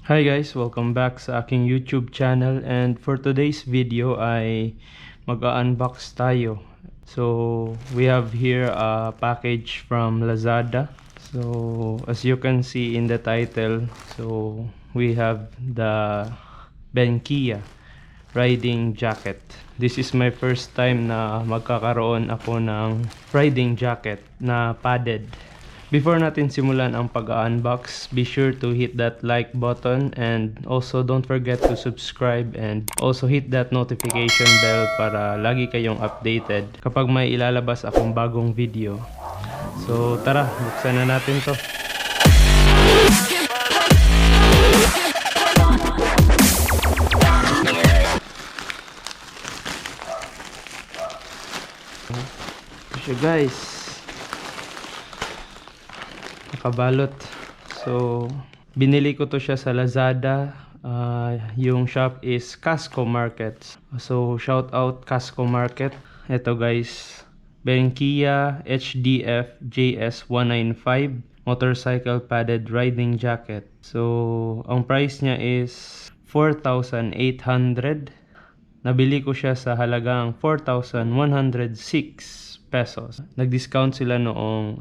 Hi guys, welcome back sa aking YouTube channel, and for today's video ay mag-unbox tayo. So we have here a package from Lazada. So as you can see in the title, so we have the Benkia riding jacket. This is my first time na magkakaroon ako ng riding jacket na padded. Before natin simulan ang pag-unbox, be sure to hit that like button and also don't forget to subscribe and also hit that notification bell para lagi kayong updated kapag may ilalabas akong bagong video. So tara, buksan na natin to. So guys, nakabalot. So binili ko to siya sa Lazada. Yung shop is Casco Market. So shout out Casco Market. Ito guys, Benkia HDF-JS 195 motorcycle padded riding jacket. So ang price niya is 4,800. Nabili ko siya sa halagang 4,106 pesos. Nag-discount sila noong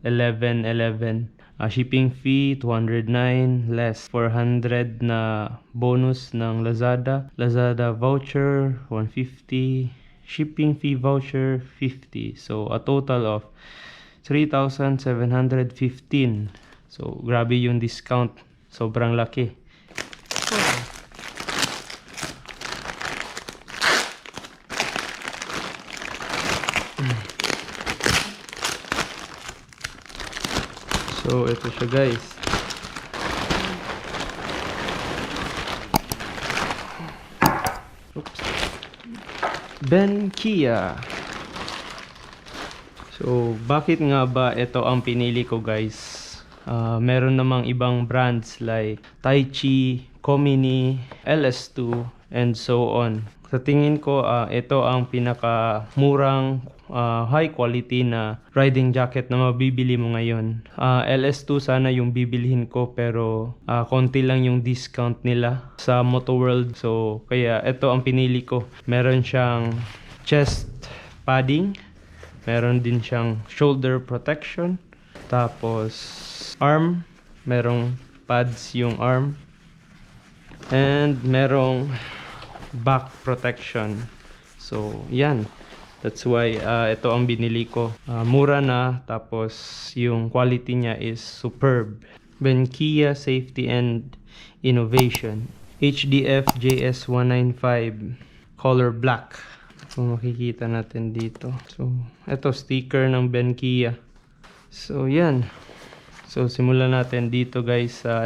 11/11. Shipping fee 209 less 400 na bonus ng Lazada. Lazada voucher 150, shipping fee voucher 50. So a total of 3,715. So grabe yung discount. Sobrang laki. So ito siya guys. Oops. Benkia. So bakit nga ba ito ang pinili ko guys? Meron namang ibang brands like Taichi, Komini, LS2 and so on. Sa tingin ko ito ang pinakamurang high quality na riding jacket na mabibili mo ngayon. LS2 sana yung bibilhin ko pero konti lang yung discount nila sa Moto World. So kaya ito ang pinili ko. Meron siyang chest padding, meron din siyang shoulder protection, tapos arm, merong pads yung arm, and merong back protection. So yan, that's why ito ang binili ko. Mura na, tapos yung quality niya is superb. Benkia Safety and Innovation HDF-JS 195 color black. Kung makikita natin dito. So ito sticker ng Benkia. So yan. So simulan natin dito guys sa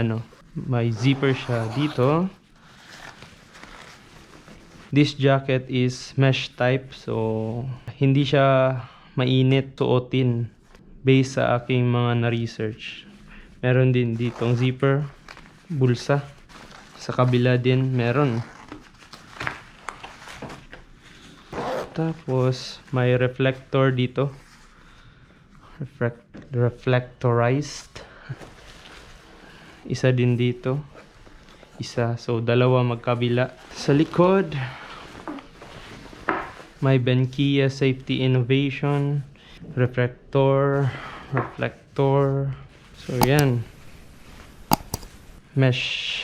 may zipper siya dito. This jacket is mesh type, so hindi siya mainit suotin based sa aking mga na-research. Meron din ditong zipper, bulsa. Sa kabila din meron. Tapos may reflector dito. Reflectorized. Isa din dito. Isa, so dalawa magkabila. Sa likod may Benkia Safety Innovation reflector. So yan, mesh.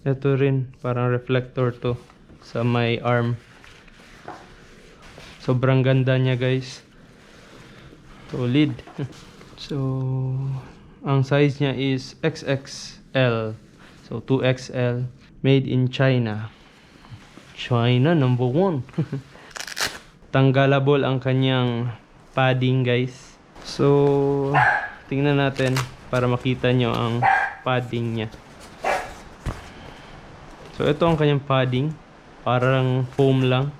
Ito rin parang reflector to sa may arm. Sobrang ganda niya guys, solid. So ang size niya is XXL. So 2XL, made in China. China number 1. Tanggalable ang kanyang padding guys. So tingnan natin para makita nyo ang padding niya. So ito ang kanyang padding, parang foam lang.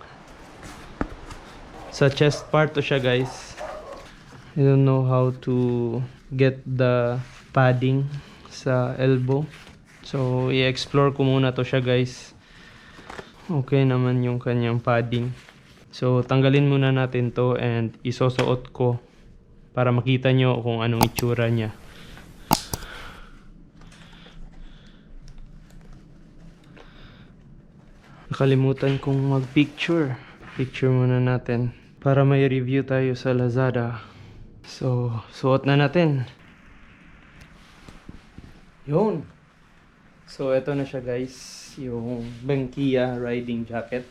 Sa chest part to siya guys. I don't know how to get the padding sa elbow. So i-explore ko muna to siya guys. Okay naman yung kanyang padding. So tanggalin muna natin to and isusuot ko para makita nyo kung anong itsura niya. Nakalimutan kong mag-picture. Picture muna natin para may review tayo sa Lazada. So, suot na natin. Yun. So, eto na siya guys. Yung Benkia riding jacket.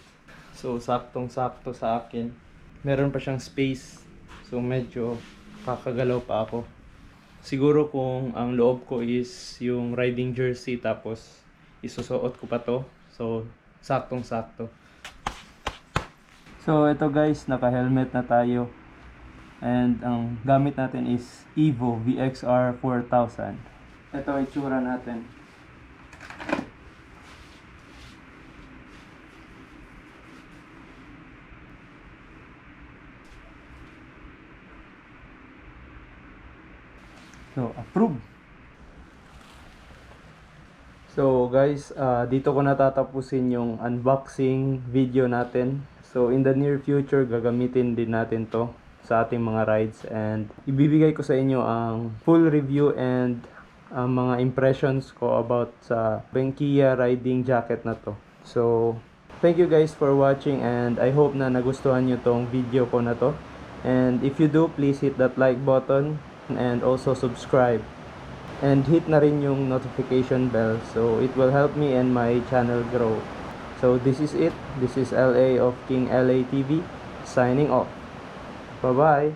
So, saktong-sakto sa akin. Meron pa siyang space. So, medyo kakagalaw pa ako. Siguro kung ang loob ko is yung riding jersey tapos isusuot ko pa to. So, saktong-sakto. So, ito guys, naka-helmet na tayo. And ang gamit natin is Evo VXR 4000. Ito ang itsura natin. So, approve. So guys, dito ko natatapusin yung unboxing video natin. So in the near future, gagamitin din natin to sa ating mga rides. And ibibigay ko sa inyo ang full review and mga impressions ko about sa Benkia riding jacket na to. So, thank you guys for watching and I hope na nagustuhan nyo tong video ko na to. And if you do, please hit that like button and also subscribe. And hit na rin yung notification bell so it will help me and my channel grow. So this is it. This is LA of King LA TV signing off. Bye bye.